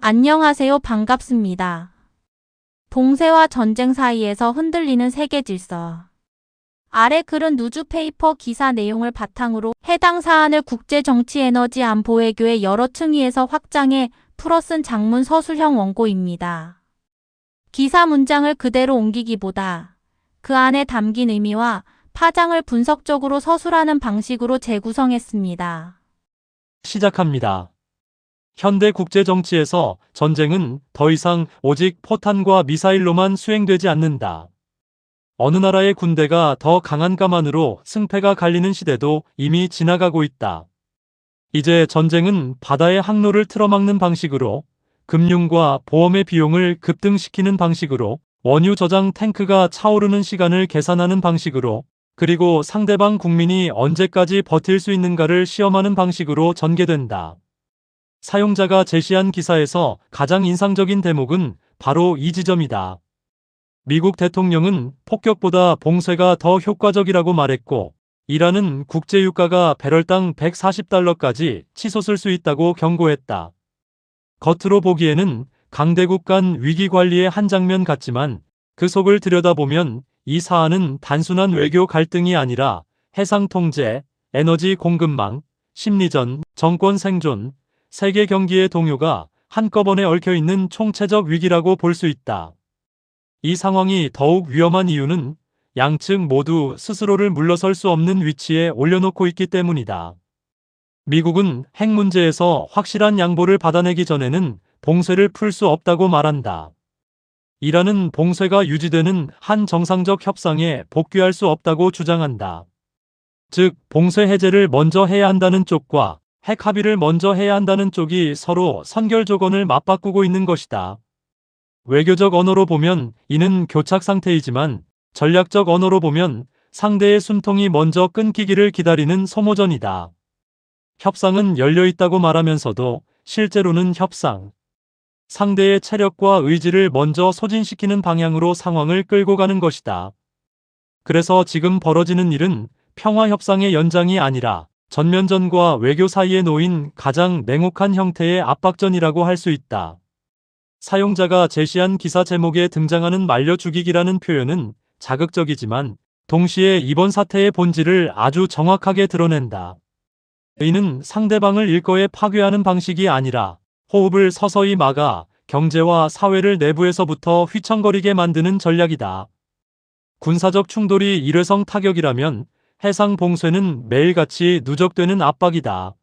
안녕하세요. 반갑습니다. 봉쇄와 전쟁 사이에서 흔들리는 세계 질서. 아래 글은 누주페이퍼 기사 내용을 바탕으로 해당 사안을 국제정치에너지안보외교의 여러 층위에서 확장해 풀어 쓴 장문 서술형 원고입니다. 기사 문장을 그대로 옮기기보다 그 안에 담긴 의미와 파장을 분석적으로 서술하는 방식으로 재구성했습니다. 시작합니다. 현대 국제정치에서 전쟁은 더 이상 오직 포탄과 미사일로만 수행되지 않는다. 어느 나라의 군대가 더 강한가만으로 승패가 갈리는 시대도 이미 지나가고 있다. 이제 전쟁은 바다의 항로를 틀어막는 방식으로, 금융과 보험의 비용을 급등시키는 방식으로, 원유 저장 탱크가 차오르는 시간을 계산하는 방식으로, 그리고 상대방 국민이 언제까지 버틸 수 있는가를 시험하는 방식으로 전개된다. 사용자가 제시한 기사에서 가장 인상적인 대목은 바로 이 지점이다. 미국 대통령은 폭격보다 봉쇄가 더 효과적이라고 말했고, 이란은 국제유가가 배럴당 140달러까지 치솟을 수 있다고 경고했다. 겉으로 보기에는 강대국 간 위기관리의 한 장면 같지만 그 속을 들여다보면 이 사안은 단순한 외교 갈등이 아니라 해상 통제, 에너지 공급망, 심리전, 정권 생존, 세계 경기의 동요가 한꺼번에 얽혀있는 총체적 위기라고 볼 수 있다. 이 상황이 더욱 위험한 이유는 양측 모두 스스로를 물러설 수 없는 위치에 올려놓고 있기 때문이다. 미국은 핵 문제에서 확실한 양보를 받아내기 전에는 봉쇄를 풀 수 없다고 말한다. 이란은 봉쇄가 유지되는 한 정상적 협상에 복귀할 수 없다고 주장한다. 즉, 봉쇄 해제를 먼저 해야 한다는 쪽과 핵 합의를 먼저 해야 한다는 쪽이 서로 선결 조건을 맞바꾸고 있는 것이다. 외교적 언어로 보면 이는 교착 상태이지만 전략적 언어로 보면 상대의 숨통이 먼저 끊기기를 기다리는 소모전이다. 협상은 열려있다고 말하면서도 실제로는 협상, 상대의 체력과 의지를 먼저 소진시키는 방향으로 상황을 끌고 가는 것이다. 그래서 지금 벌어지는 일은 평화협상의 연장이 아니라 전면전과 외교 사이에 놓인 가장 냉혹한 형태의 압박전이라고 할 수 있다. 사용자가 제시한 기사 제목에 등장하는 말려 죽이기라는 표현은 자극적이지만 동시에 이번 사태의 본질을 아주 정확하게 드러낸다. 이는 상대방을 일거에 파괴하는 방식이 아니라 호흡을 서서히 막아 경제와 사회를 내부에서부터 휘청거리게 만드는 전략이다. 군사적 충돌이 일회성 타격이라면 해상 봉쇄는 매일같이 누적되는 압박이다.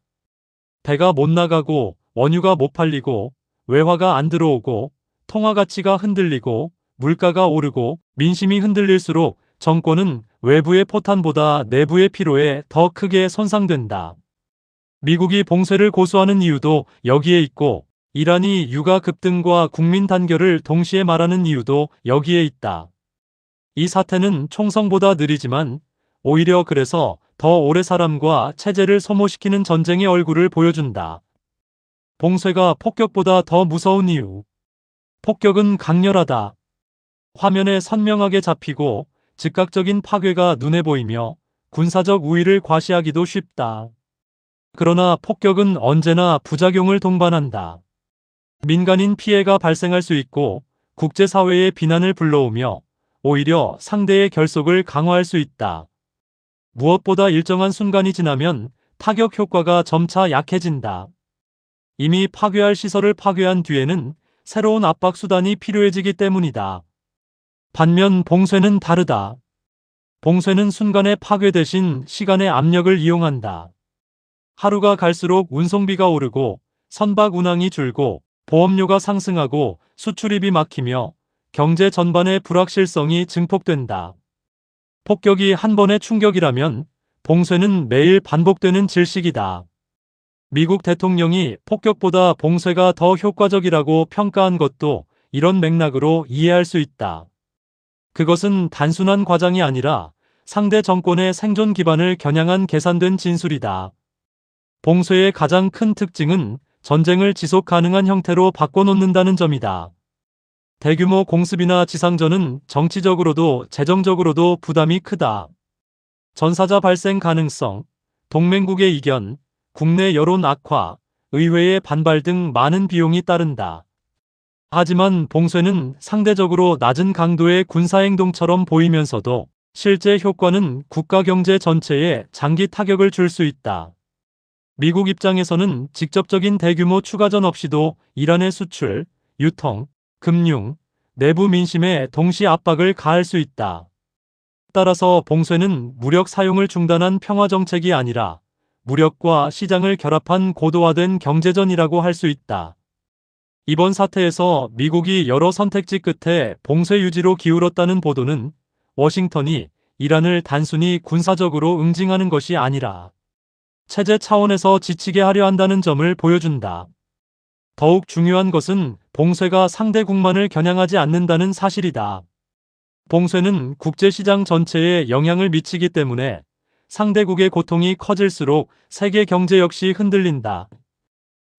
배가 못 나가고 원유가 못 팔리고 외화가 안 들어오고 통화 가치가 흔들리고 물가가 오르고 민심이 흔들릴수록 정권은 외부의 포탄보다 내부의 피로에 더 크게 손상된다. 미국이 봉쇄를 고수하는 이유도 여기에 있고 이란이 유가 급등과 국민 단결을 동시에 말하는 이유도 여기에 있다. 이 사태는 총성보다 느리지만 오히려 그래서 더 오래 사람과 체제를 소모시키는 전쟁의 얼굴을 보여준다. 봉쇄가 폭격보다 더 무서운 이유. 폭격은 강렬하다. 화면에 선명하게 잡히고 즉각적인 파괴가 눈에 보이며 군사적 우위를 과시하기도 쉽다. 그러나 폭격은 언제나 부작용을 동반한다. 민간인 피해가 발생할 수 있고 국제사회의 비난을 불러오며 오히려 상대의 결속을 강화할 수 있다. 무엇보다 일정한 순간이 지나면 타격 효과가 점차 약해진다. 이미 파괴할 시설을 파괴한 뒤에는 새로운 압박 수단이 필요해지기 때문이다. 반면 봉쇄는 다르다. 봉쇄는 순간의 파괴 대신 시간의 압력을 이용한다. 하루가 갈수록 운송비가 오르고 선박 운항이 줄고 보험료가 상승하고 수출입이 막히며 경제 전반의 불확실성이 증폭된다. 폭격이 한 번의 충격이라면 봉쇄는 매일 반복되는 질식이다. 미국 대통령이 폭격보다 봉쇄가 더 효과적이라고 평가한 것도 이런 맥락으로 이해할 수 있다. 그것은 단순한 과장이 아니라 상대 정권의 생존 기반을 겨냥한 계산된 진술이다. 봉쇄의 가장 큰 특징은 전쟁을 지속 가능한 형태로 바꿔놓는다는 점이다. 대규모 공습이나 지상전은 정치적으로도 재정적으로도 부담이 크다. 전사자 발생 가능성, 동맹국의 이견, 국내 여론 악화, 의회의 반발 등 많은 비용이 따른다. 하지만 봉쇄는 상대적으로 낮은 강도의 군사행동처럼 보이면서도 실제 효과는 국가 경제 전체에 장기 타격을 줄 수 있다. 미국 입장에서는 직접적인 대규모 추가전 없이도 이란의 수출, 유통, 금융, 내부 민심에 동시 압박을 가할 수 있다. 따라서 봉쇄는 무력 사용을 중단한 평화 정책이 아니라 무력과 시장을 결합한 고도화된 경제전이라고 할 수 있다. 이번 사태에서 미국이 여러 선택지 끝에 봉쇄 유지로 기울었다는 보도는 워싱턴이 이란을 단순히 군사적으로 응징하는 것이 아니라 체제 차원에서 지치게 하려 한다는 점을 보여준다. 더욱 중요한 것은 봉쇄가 상대국만을 겨냥하지 않는다는 사실이다. 봉쇄는 국제시장 전체에 영향을 미치기 때문에 상대국의 고통이 커질수록 세계 경제 역시 흔들린다.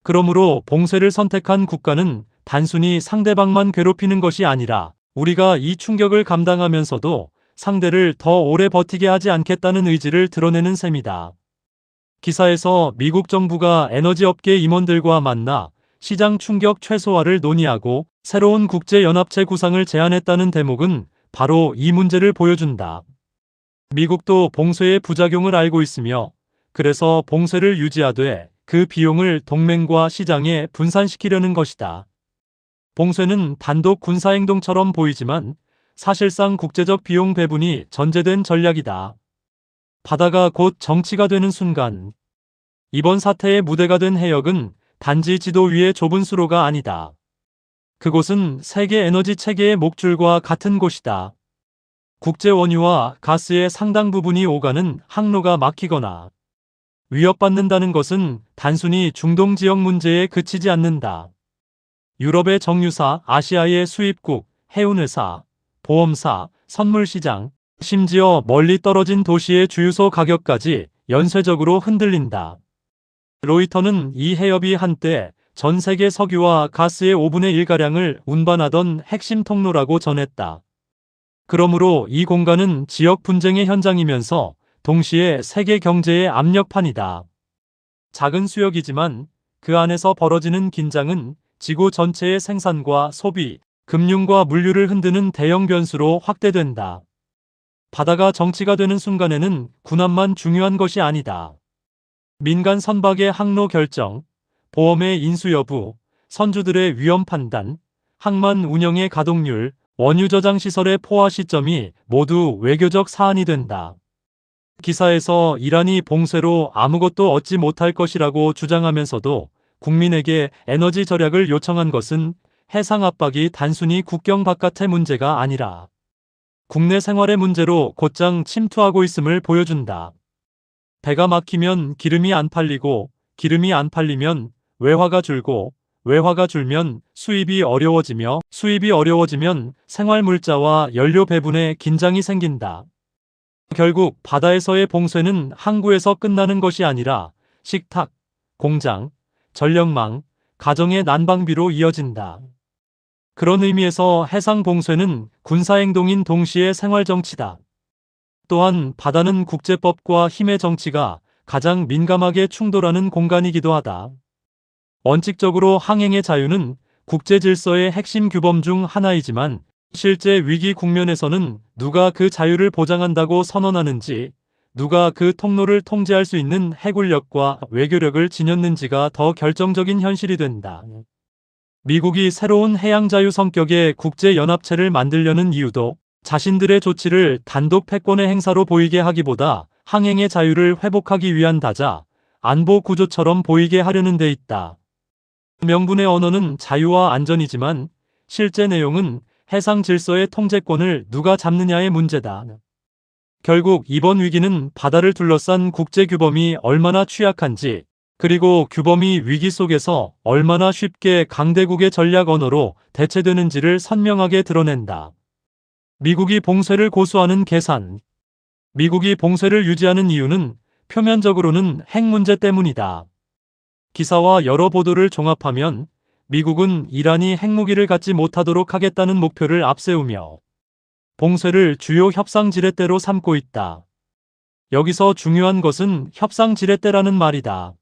그러므로 봉쇄를 선택한 국가는 단순히 상대방만 괴롭히는 것이 아니라 우리가 이 충격을 감당하면서도 상대를 더 오래 버티게 하지 않겠다는 의지를 드러내는 셈이다. 기사에서 미국 정부가 에너지업계 임원들과 만나 시장 충격 최소화를 논의하고 새로운 국제연합체 구상을 제안했다는 대목은 바로 이 문제를 보여준다. 미국도 봉쇄의 부작용을 알고 있으며 그래서 봉쇄를 유지하되 그 비용을 동맹과 시장에 분산시키려는 것이다. 봉쇄는 단독 군사행동처럼 보이지만 사실상 국제적 비용 배분이 전제된 전략이다. 바다가 곧 정치가 되는 순간 이번 사태의 무대가 된 해역은 단지 지도 위의 좁은 수로가 아니다. 그곳은 세계 에너지 체계의 목줄과 같은 곳이다. 국제 원유와 가스의 상당 부분이 오가는 항로가 막히거나 위협받는다는 것은 단순히 중동 지역 문제에 그치지 않는다. 유럽의 정유사, 아시아의 수입국, 해운회사, 보험사, 선물시장, 심지어 멀리 떨어진 도시의 주유소 가격까지 연쇄적으로 흔들린다. 로이터는 이 해협이 한때 전 세계 석유와 가스의 5분의 1가량을 운반하던 핵심 통로라고 전했다. 그러므로 이 공간은 지역 분쟁의 현장이면서 동시에 세계 경제의 압력판이다. 작은 수역이지만 그 안에서 벌어지는 긴장은 지구 전체의 생산과 소비, 금융과 물류를 흔드는 대형 변수로 확대된다. 바다가 정치가 되는 순간에는 군함만 중요한 것이 아니다. 민간 선박의 항로 결정, 보험의 인수 여부, 선주들의 위험 판단, 항만 운영의 가동률, 원유 저장 시설의 포화 시점이 모두 외교적 사안이 된다. 기사에서 이란이 봉쇄로 아무것도 얻지 못할 것이라고 주장하면서도 국민에게 에너지 절약을 요청한 것은 해상 압박이 단순히 국경 바깥의 문제가 아니라 국내 생활의 문제로 곧장 침투하고 있음을 보여준다. 배가 막히면 기름이 안 팔리고 기름이 안 팔리면 외화가 줄고 외화가 줄면 수입이 어려워지며 수입이 어려워지면 생활물자와 연료 배분에 긴장이 생긴다. 결국 바다에서의 봉쇄는 항구에서 끝나는 것이 아니라 식탁, 공장, 전력망, 가정의 난방비로 이어진다. 그런 의미에서 해상 봉쇄는 군사행동인 동시에 생활정치다. 또한 바다는 국제법과 힘의 정치가 가장 민감하게 충돌하는 공간이기도 하다. 원칙적으로 항행의 자유는 국제 질서의 핵심 규범 중 하나이지만 실제 위기 국면에서는 누가 그 자유를 보장한다고 선언하는지, 누가 그 통로를 통제할 수 있는 해군력과 외교력을 지녔는지가 더 결정적인 현실이 된다. 미국이 새로운 해양자유 성격의 국제연합체를 만들려는 이유도 자신들의 조치를 단독 패권의 행사로 보이게 하기보다 항행의 자유를 회복하기 위한 다자, 안보 구조처럼 보이게 하려는 데 있다. 명분의 언어는 자유와 안전이지만 실제 내용은 해상 질서의 통제권을 누가 잡느냐의 문제다. 결국 이번 위기는 바다를 둘러싼 국제 규범이 얼마나 취약한지, 그리고 규범이 위기 속에서 얼마나 쉽게 강대국의 전략 언어로 대체되는지를 선명하게 드러낸다. 미국이 봉쇄를 고수하는 계산. 미국이 봉쇄를 유지하는 이유는 표면적으로는 핵 문제 때문이다. 기사와 여러 보도를 종합하면 미국은 이란이 핵무기를 갖지 못하도록 하겠다는 목표를 앞세우며 봉쇄를 주요 협상 지렛대로 삼고 있다. 여기서 중요한 것은 협상 지렛대라는 말이다.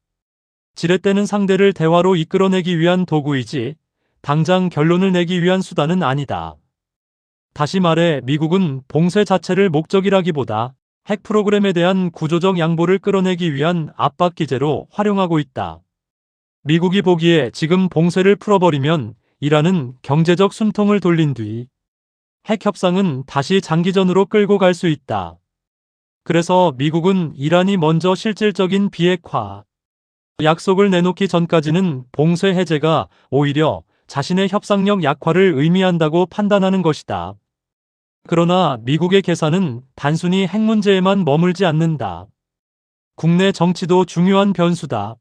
지렛대는 상대를 대화로 이끌어내기 위한 도구이지 당장 결론을 내기 위한 수단은 아니다. 다시 말해 미국은 봉쇄 자체를 목적이라기보다 핵 프로그램에 대한 구조적 양보를 끌어내기 위한 압박 기제로 활용하고 있다. 미국이 보기에 지금 봉쇄를 풀어버리면 이란은 경제적 숨통을 돌린 뒤 핵 협상은 다시 장기전으로 끌고 갈 수 있다. 그래서 미국은 이란이 먼저 실질적인 비핵화 약속을 내놓기 전까지는 봉쇄 해제가 오히려 자신의 협상력 약화를 의미한다고 판단하는 것이다. 그러나 미국의 계산은 단순히 핵 문제에만 머물지 않는다. 국내 정치도 중요한 변수다.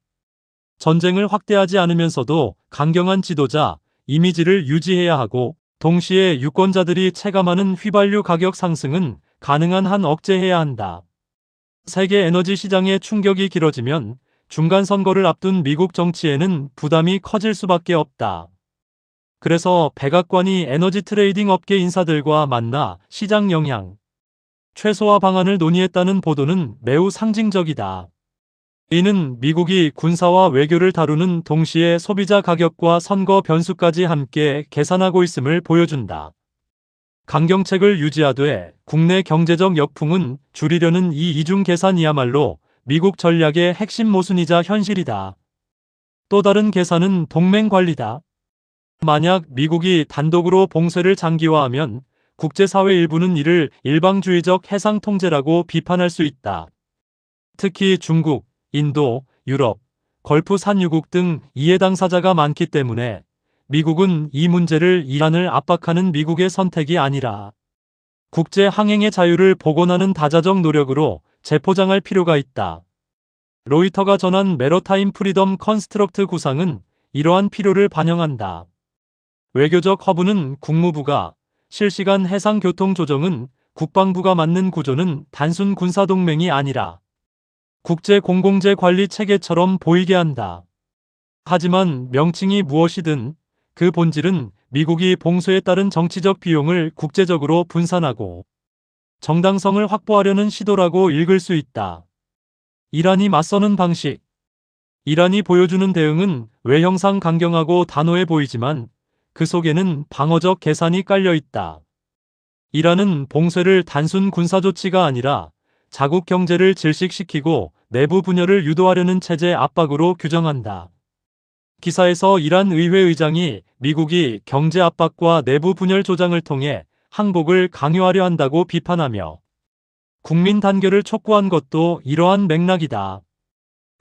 전쟁을 확대하지 않으면서도 강경한 지도자, 이미지를 유지해야 하고 동시에 유권자들이 체감하는 휘발유 가격 상승은 가능한 한 억제해야 한다. 세계 에너지 시장의 충격이 길어지면 중간 선거를 앞둔 미국 정치에는 부담이 커질 수밖에 없다. 그래서 백악관이 에너지 트레이딩 업계 인사들과 만나 시장 영향 최소화 방안을 논의했다는 보도는 매우 상징적이다. 이는 미국이 군사와 외교를 다루는 동시에 소비자 가격과 선거 변수까지 함께 계산하고 있음을 보여준다. 강경책을 유지하되 국내 경제적 역풍은 줄이려는 이 이중 계산이야말로 미국 전략의 핵심 모순이자 현실이다. 또 다른 계산은 동맹 관리다. 만약 미국이 단독으로 봉쇄를 장기화하면 국제사회 일부는 이를 일방주의적 해상 통제라고 비판할 수 있다. 특히 중국, 인도, 유럽, 걸프 산유국 등 이해 당사자가 많기 때문에 미국은 이 문제를 이란을 압박하는 미국의 선택이 아니라 국제 항행의 자유를 복원하는 다자적 노력으로 재포장할 필요가 있다. 로이터가 전한 메러타임 프리덤 컨스트럭트 구상은 이러한 필요를 반영한다. 외교적 허브는 국무부가, 실시간 해상 교통 조정은 국방부가 맡는 구조는 단순 군사동맹이 아니라 국제 공공재 관리 체계처럼 보이게 한다. 하지만 명칭이 무엇이든 그 본질은 미국이 봉쇄에 따른 정치적 비용을 국제적으로 분산하고 정당성을 확보하려는 시도라고 읽을 수 있다. 이란이 맞서는 방식. 이란이 보여주는 대응은 외형상 강경하고 단호해 보이지만 그 속에는 방어적 계산이 깔려 있다. 이란은 봉쇄를 단순 군사조치가 아니라 자국 경제를 질식시키고 내부 분열을 유도하려는 체제 압박으로 규정한다. 기사에서 이란 의회 의장이 미국이 경제 압박과 내부 분열 조장을 통해 항복을 강요하려 한다고 비판하며 국민 단결을 촉구한 것도 이러한 맥락이다.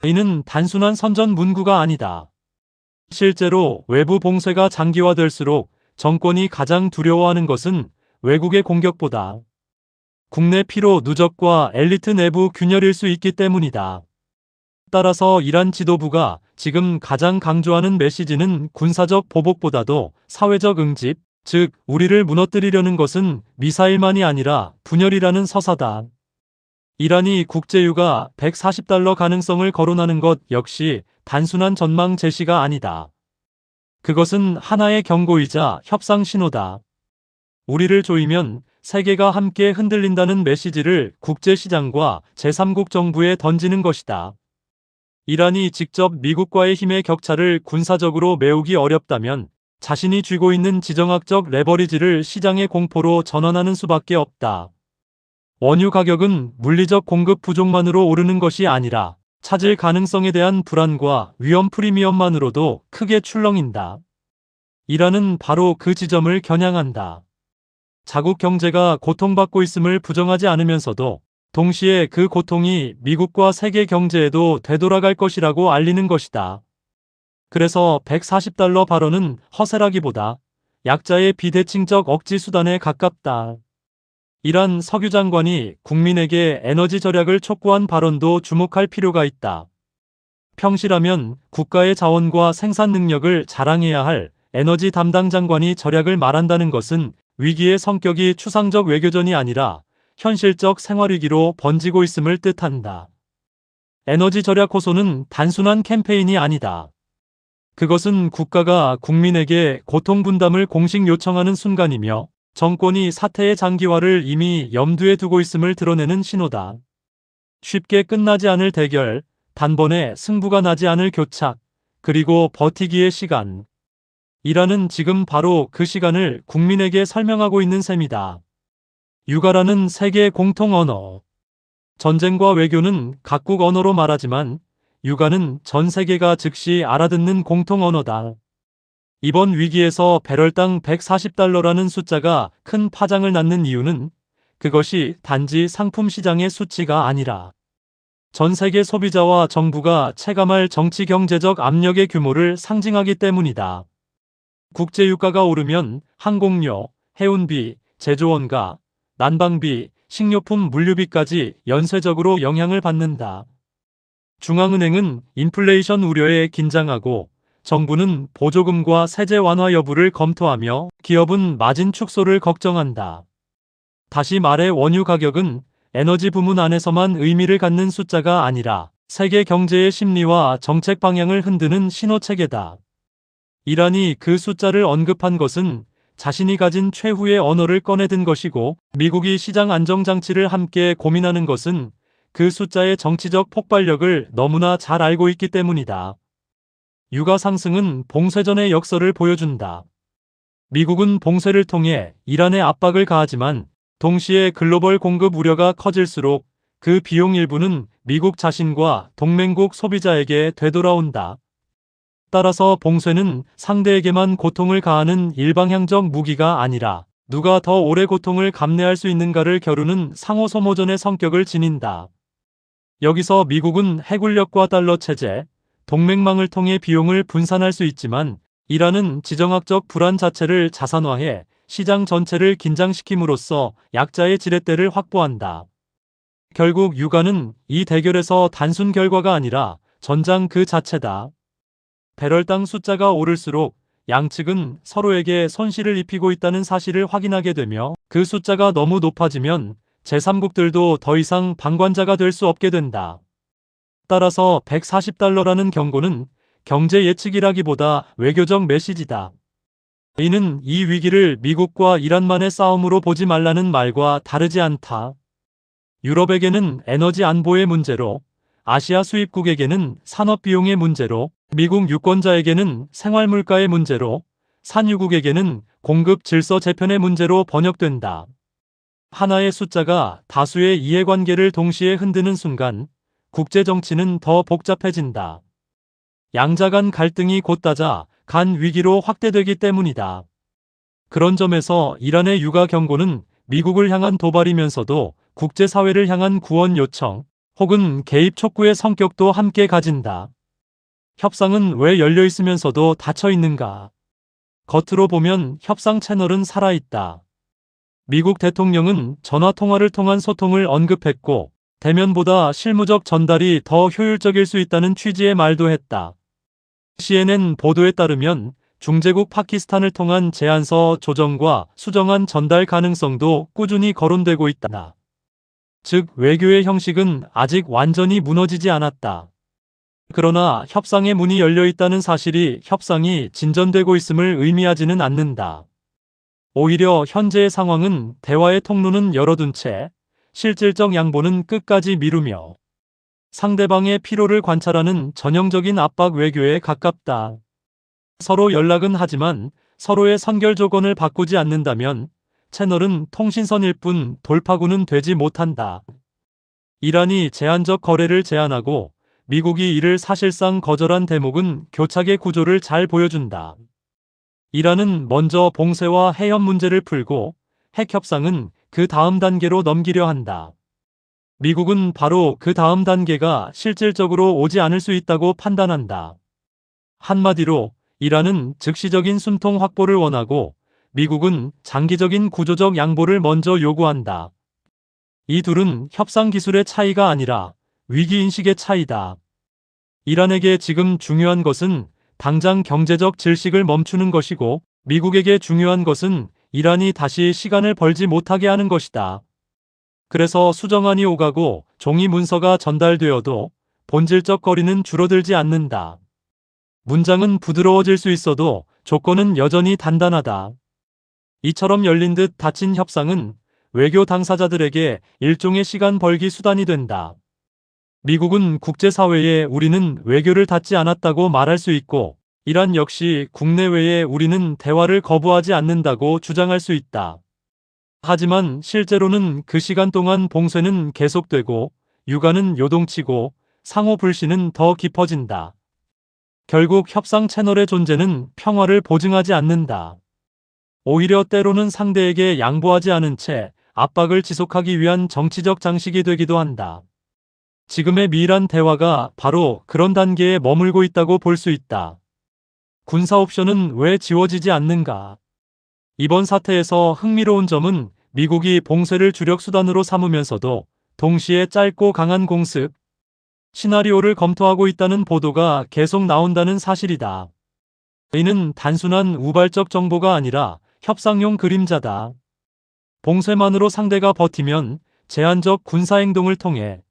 이는 단순한 선전 문구가 아니다. 실제로 외부 봉쇄가 장기화될수록 정권이 가장 두려워하는 것은 외국의 공격보다 국내 피로 누적과 엘리트 내부 균열일 수 있기 때문이다. 따라서 이란 지도부가 지금 가장 강조하는 메시지는 군사적 보복보다도 사회적 응집, 즉 우리를 무너뜨리려는 것은 미사일만이 아니라 분열이라는 서사다. 이란이 국제유가 $140 가능성을 거론하는 것 역시 단순한 전망 제시가 아니다. 그것은 하나의 경고이자 협상 신호다. 우리를 조이면 세계가 함께 흔들린다는 메시지를 국제시장과 제3국 정부에 던지는 것이다. 이란이 직접 미국과의 힘의 격차를 군사적으로 메우기 어렵다면 자신이 쥐고 있는 지정학적 레버리지를 시장의 공포로 전환하는 수밖에 없다. 원유 가격은 물리적 공급 부족만으로 오르는 것이 아니라 찾을 가능성에 대한 불안과 위험 프리미엄만으로도 크게 출렁인다. 이란은 바로 그 지점을 겨냥한다. 자국 경제가 고통받고 있음을 부정하지 않으면서도 동시에 그 고통이 미국과 세계 경제에도 되돌아갈 것이라고 알리는 것이다. 그래서 $140 발언은 허세라기보다 약자의 비대칭적 억지 수단에 가깝다. 이란 석유 장관이 국민에게 에너지 절약을 촉구한 발언도 주목할 필요가 있다. 평시라면 국가의 자원과 생산 능력을 자랑해야 할 에너지 담당 장관이 절약을 말한다는 것은 위기의 성격이 추상적 외교전이 아니라 현실적 생활위기로 번지고 있음을 뜻한다. 에너지 절약 호소는 단순한 캠페인이 아니다. 그것은 국가가 국민에게 고통 분담을 공식 요청하는 순간이며 정권이 사태의 장기화를 이미 염두에 두고 있음을 드러내는 신호다. 쉽게 끝나지 않을 대결, 단번에 승부가 나지 않을 교착, 그리고 버티기의 시간. 이란은 지금 바로 그 시간을 국민에게 설명하고 있는 셈이다. 육아라는 세계 공통 언어. 전쟁과 외교는 각국 언어로 말하지만 육아는 전 세계가 즉시 알아듣는 공통 언어다. 이번 위기에서 배럴당 140달러라는 숫자가 큰 파장을 낳는 이유는 그것이 단지 상품 시장의 수치가 아니라 전 세계 소비자와 정부가 체감할 정치 경제적 압력의 규모를 상징하기 때문이다. 국제유가가 오르면 항공료, 해운비, 제조원가, 난방비, 식료품 물류비까지 연쇄적으로 영향을 받는다. 중앙은행은 인플레이션 우려에 긴장하고 정부는 보조금과 세제 완화 여부를 검토하며 기업은 마진 축소를 걱정한다. 다시 말해 원유 가격은 에너지 부문 안에서만 의미를 갖는 숫자가 아니라 세계 경제의 심리와 정책 방향을 흔드는 신호체계다. 이란이 그 숫자를 언급한 것은 자신이 가진 최후의 언어를 꺼내든 것이고 미국이 시장 안정장치를 함께 고민하는 것은 그 숫자의 정치적 폭발력을 너무나 잘 알고 있기 때문이다. 유가 상승은 봉쇄전의 역설을 보여준다. 미국은 봉쇄를 통해 이란에 압박을 가하지만 동시에 글로벌 공급 우려가 커질수록 그 비용 일부는 미국 자신과 동맹국 소비자에게 되돌아온다. 따라서 봉쇄는 상대에게만 고통을 가하는 일방향적 무기가 아니라 누가 더 오래 고통을 감내할 수 있는가를 겨루는 상호소모전의 성격을 지닌다. 여기서 미국은 해군력과 달러 체제, 동맹망을 통해 비용을 분산할 수 있지만 이란은 지정학적 불안 자체를 자산화해 시장 전체를 긴장시킴으로써 약자의 지렛대를 확보한다. 결국 유가는 이 대결에서 단순 결과가 아니라 전장 그 자체다. 배럴당 숫자가 오를수록 양측은 서로에게 손실을 입히고 있다는 사실을 확인하게 되며 그 숫자가 너무 높아지면 제3국들도 더 이상 방관자가 될 수 없게 된다. 따라서 140달러라는 경고는 경제 예측이라기보다 외교적 메시지다. 이는 이 위기를 미국과 이란만의 싸움으로 보지 말라는 말과 다르지 않다. 유럽에게는 에너지 안보의 문제로, 아시아 수입국에게는 산업 비용의 문제로, 미국 유권자에게는 생활 물가의 문제로, 산유국에게는 공급 질서 재편의 문제로 번역된다. 하나의 숫자가 다수의 이해관계를 동시에 흔드는 순간 국제 정치는 더 복잡해진다. 양자 간 갈등이 곧다자 간 위기로 확대되기 때문이다. 그런 점에서 이란의 유가 경고는 미국을 향한 도발이면서도 국제사회를 향한 구원 요청 혹은 개입 촉구의 성격도 함께 가진다. 협상은 왜 열려 있으면서도 닫혀 있는가? 겉으로 보면 협상 채널은 살아있다. 미국 대통령은 전화통화를 통한 소통을 언급했고 대면보다 실무적 전달이 더 효율적일 수 있다는 취지의 말도 했다. CNN 보도에 따르면 중재국 파키스탄을 통한 제안서 조정과 수정안 전달 가능성도 꾸준히 거론되고 있다. 즉 외교의 형식은 아직 완전히 무너지지 않았다. 그러나 협상의 문이 열려 있다는 사실이 협상이 진전되고 있음을 의미하지는 않는다. 오히려 현재의 상황은 대화의 통로는 열어둔 채 실질적 양보는 끝까지 미루며 상대방의 피로를 관찰하는 전형적인 압박 외교에 가깝다. 서로 연락은 하지만 서로의 선결 조건을 바꾸지 않는다면 채널은 통신선일 뿐 돌파구는 되지 못한다. 이란이 제한적 거래를 제한하고 미국이 이를 사실상 거절한 대목은 교착의 구조를 잘 보여준다. 이란은 먼저 봉쇄와 해협 문제를 풀고 핵 협상은 그 다음 단계로 넘기려 한다. 미국은 바로 그 다음 단계가 실질적으로 오지 않을 수 있다고 판단한다. 한마디로 이란은 즉시적인 숨통 확보를 원하고 미국은 장기적인 구조적 양보를 먼저 요구한다. 이 둘은 협상 기술의 차이가 아니라 위기인식의 차이다. 이란에게 지금 중요한 것은 당장 경제적 질식을 멈추는 것이고 미국에게 중요한 것은 이란이 다시 시간을 벌지 못하게 하는 것이다. 그래서 수정안이 오가고 종이 문서가 전달되어도 본질적 거리는 줄어들지 않는다. 문장은 부드러워질 수 있어도 조건은 여전히 단단하다. 이처럼 열린 듯 닫힌 협상은 외교 당사자들에게 일종의 시간 벌기 수단이 된다. 미국은 국제사회에 우리는 외교를 닫지 않았다고 말할 수 있고 이란 역시 국내외에 우리는 대화를 거부하지 않는다고 주장할 수 있다. 하지만 실제로는 그 시간 동안 봉쇄는 계속되고 육아는 요동치고 상호 불신은 더 깊어진다. 결국 협상 채널의 존재는 평화를 보증하지 않는다. 오히려 때로는 상대에게 양보하지 않은 채 압박을 지속하기 위한 정치적 장식이 되기도 한다. 지금의 미란 대화가 바로 그런 단계에 머물고 있다고 볼 수 있다. 군사 옵션은 왜 지워지지 않는가? 이번 사태에서 흥미로운 점은 미국이 봉쇄를 주력 수단으로 삼으면서도 동시에 짧고 강한 공습 시나리오를 검토하고 있다는 보도가 계속 나온다는 사실이다. 이는 단순한 우발적 정보가 아니라 협상용 그림자다. 봉쇄만으로 상대가 버티면 제한적 군사행동을 통해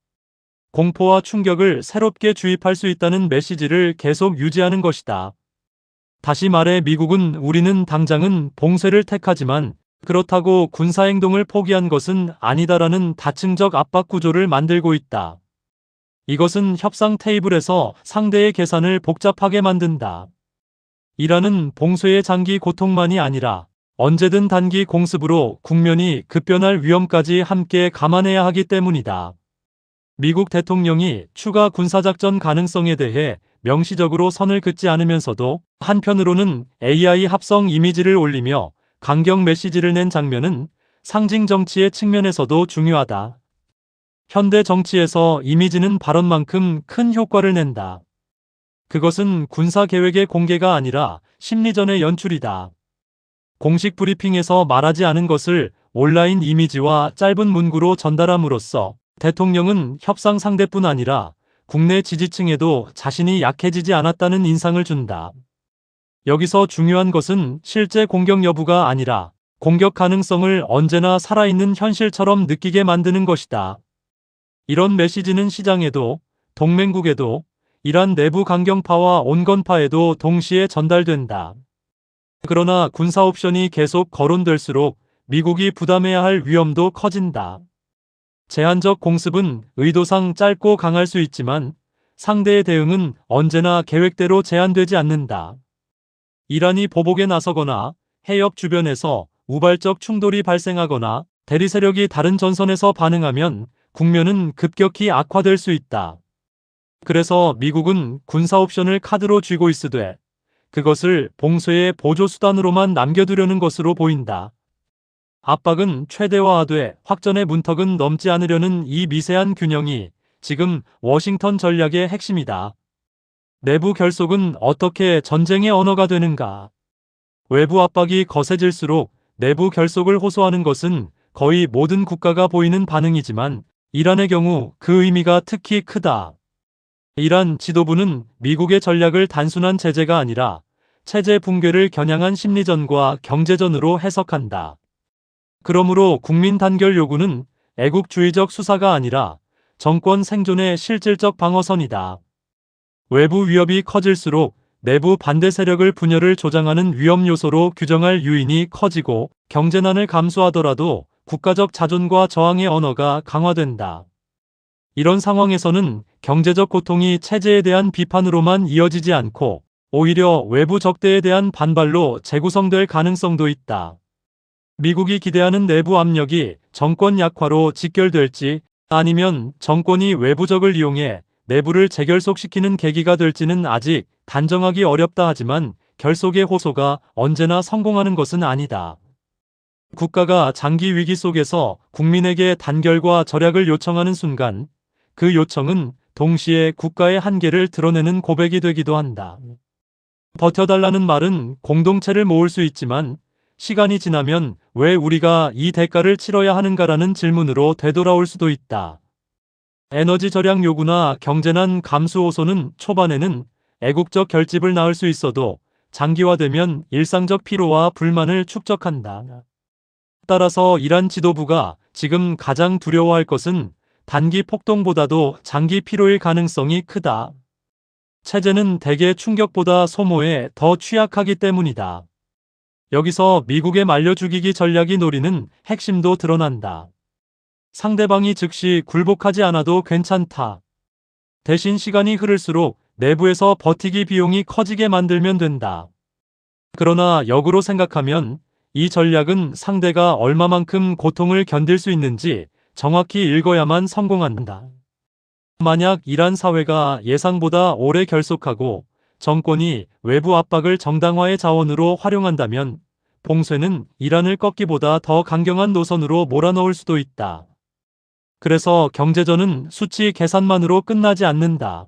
공포와 충격을 새롭게 주입할 수 있다는 메시지를 계속 유지하는 것이다. 다시 말해 미국은 우리는 당장은 봉쇄를 택하지만 그렇다고 군사행동을 포기한 것은 아니다라는 다층적 압박 구조를 만들고 있다. 이것은 협상 테이블에서 상대의 계산을 복잡하게 만든다. 이란은 봉쇄의 장기 고통만이 아니라 언제든 단기 공습으로 국면이 급변할 위험까지 함께 감안해야 하기 때문이다. 미국 대통령이 추가 군사작전 가능성에 대해 명시적으로 선을 긋지 않으면서도 한편으로는 AI 합성 이미지를 올리며 강경 메시지를 낸 장면은 상징 정치의 측면에서도 중요하다. 현대 정치에서 이미지는 발언만큼 큰 효과를 낸다. 그것은 군사 계획의 공개가 아니라 심리전의 연출이다. 공식 브리핑에서 말하지 않은 것을 온라인 이미지와 짧은 문구로 전달함으로써 대통령은 협상 상대뿐 아니라 국내 지지층에도 자신이 약해지지 않았다는 인상을 준다. 여기서 중요한 것은 실제 공격 여부가 아니라 공격 가능성을 언제나 살아있는 현실처럼 느끼게 만드는 것이다. 이런 메시지는 시장에도 동맹국에도 이란 내부 강경파와 온건파에도 동시에 전달된다. 그러나 군사 옵션이 계속 거론될수록 미국이 부담해야 할 위험도 커진다. 제한적 공습은 의도상 짧고 강할 수 있지만 상대의 대응은 언제나 계획대로 제한되지 않는다. 이란이 보복에 나서거나 해협 주변에서 우발적 충돌이 발생하거나 대리 세력이 다른 전선에서 반응하면 국면은 급격히 악화될 수 있다. 그래서 미국은 군사 옵션을 카드로 쥐고 있으되 그것을 봉쇄의 보조 수단으로만 남겨두려는 것으로 보인다. 압박은 최대화하되 확전의 문턱은 넘지 않으려는 이 미세한 균형이 지금 워싱턴 전략의 핵심이다. 내부 결속은 어떻게 전쟁의 언어가 되는가? 외부 압박이 거세질수록 내부 결속을 호소하는 것은 거의 모든 국가가 보이는 반응이지만 이란의 경우 그 의미가 특히 크다. 이란 지도부는 미국의 전략을 단순한 제재가 아니라 체제 붕괴를 겨냥한 심리전과 경제전으로 해석한다. 그러므로 국민 단결 요구는 애국주의적 수사가 아니라 정권 생존의 실질적 방어선이다. 외부 위협이 커질수록 내부 반대 세력을 분열을 조장하는 위험 요소로 규정할 유인이 커지고 경제난을 감수하더라도 국가적 자존과 저항의 언어가 강화된다. 이런 상황에서는 경제적 고통이 체제에 대한 비판으로만 이어지지 않고 오히려 외부 적대에 대한 반발로 재구성될 가능성도 있다. 미국이 기대하는 내부 압력이 정권 약화로 직결될지 아니면 정권이 외부적을 이용해 내부를 재결속시키는 계기가 될지는 아직 단정하기 어렵다 하지만 결속의 호소가 언제나 성공하는 것은 아니다. 국가가 장기 위기 속에서 국민에게 단결과 절약을 요청하는 순간 그 요청은 동시에 국가의 한계를 드러내는 고백이 되기도 한다. 버텨달라는 말은 공동체를 모을 수 있지만 시간이 지나면 왜 우리가 이 대가를 치러야 하는가라는 질문으로 되돌아올 수도 있다. 에너지 절약 요구나 경제난 감수 호소는 초반에는 애국적 결집을 낳을 수 있어도 장기화되면 일상적 피로와 불만을 축적한다. 따라서 이란 지도부가 지금 가장 두려워할 것은 단기 폭동보다도 장기 피로일 가능성이 크다. 체제는 대개 충격보다 소모에 더 취약하기 때문이다. 여기서 미국의 말려 죽이기 전략이 노리는 핵심도 드러난다. 상대방이 즉시 굴복하지 않아도 괜찮다. 대신 시간이 흐를수록 내부에서 버티기 비용이 커지게 만들면 된다. 그러나 역으로 생각하면 이 전략은 상대가 얼마만큼 고통을 견딜 수 있는지 정확히 읽어야만 성공한다. 만약 이란 사회가 예상보다 오래 결속하고 정권이 외부 압박을 정당화의 자원으로 활용한다면 봉쇄는 이란을 꺾기보다 더 강경한 노선으로 몰아넣을 수도 있다. 그래서 경제전은 수치 계산만으로 끝나지 않는다.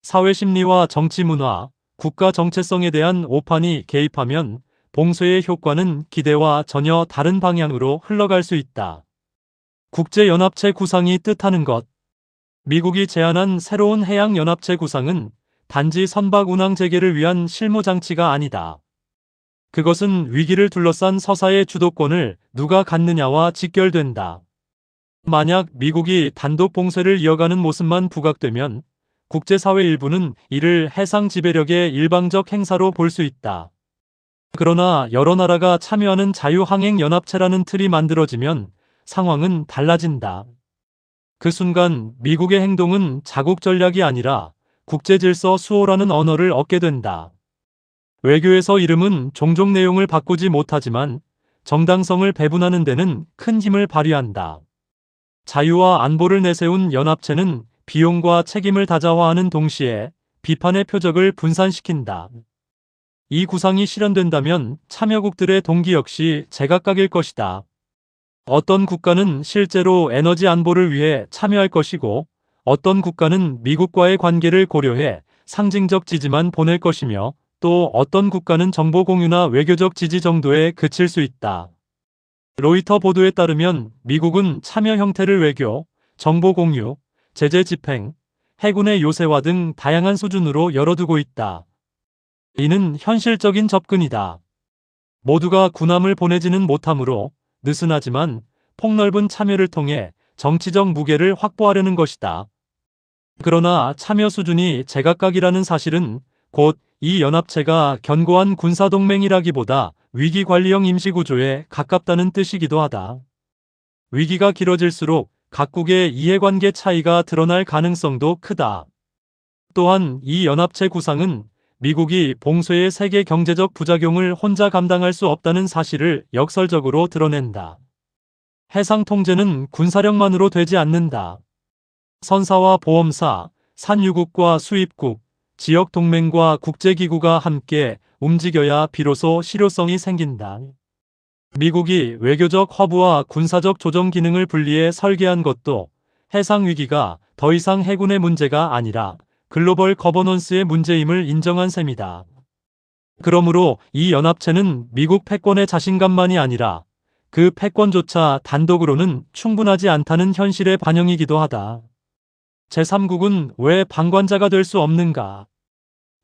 사회 심리와 정치 문화, 국가 정체성에 대한 오판이 개입하면 봉쇄의 효과는 기대와 전혀 다른 방향으로 흘러갈 수 있다. 국제연합체 구상이 뜻하는 것. 미국이 제안한 새로운 해양연합체 구상은 단지 선박 운항 재개를 위한 실무장치가 아니다. 그것은 위기를 둘러싼 서사의 주도권을 누가 갖느냐와 직결된다. 만약 미국이 단독 봉쇄를 이어가는 모습만 부각되면 국제사회 일부는 이를 해상 지배력의 일방적 행사로 볼 수 있다. 그러나 여러 나라가 참여하는 자유항행연합체라는 틀이 만들어지면 상황은 달라진다. 그 순간 미국의 행동은 자국 전략이 아니라 국제질서 수호라는 언어를 얻게 된다. 외교에서 이름은 종종 내용을 바꾸지 못하지만 정당성을 배분하는 데는 큰 힘을 발휘한다. 자유와 안보를 내세운 연합체는 비용과 책임을 다자화하는 동시에 비판의 표적을 분산시킨다. 이 구상이 실현된다면 참여국들의 동기 역시 제각각일 것이다. 어떤 국가는 실제로 에너지 안보를 위해 참여할 것이고 어떤 국가는 미국과의 관계를 고려해 상징적 지지만 보낼 것이며 또 어떤 국가는 정보 공유나 외교적 지지 정도에 그칠 수 있다. 로이터 보도에 따르면 미국은 참여 형태를 외교, 정보 공유, 제재 집행, 해군의 요새화 등 다양한 수준으로 열어두고 있다. 이는 현실적인 접근이다. 모두가 군함을 보내지는 못하므로 느슨하지만 폭넓은 참여를 통해 정치적 무게를 확보하려는 것이다. 그러나 참여 수준이 제각각이라는 사실은 곧 이 연합체가 견고한 군사동맹이라기보다 위기관리형 임시구조에 가깝다는 뜻이기도 하다. 위기가 길어질수록 각국의 이해관계 차이가 드러날 가능성도 크다. 또한 이 연합체 구상은 미국이 봉쇄의 세계 경제적 부작용을 혼자 감당할 수 없다는 사실을 역설적으로 드러낸다. 해상 통제는 군사력만으로 되지 않는다. 선사와 보험사, 산유국과 수입국, 지역 동맹과 국제기구가 함께 움직여야 비로소 실효성이 생긴다. 미국이 외교적 허브와 군사적 조정 기능을 분리해 설계한 것도 해상 위기가 더 이상 해군의 문제가 아니라 글로벌 거버넌스의 문제임을 인정한 셈이다. 그러므로 이 연합체는 미국 패권의 자신감만이 아니라 그 패권조차 단독으로는 충분하지 않다는 현실의 반영이기도 하다. 제3국은 왜 방관자가 될 수 없는가?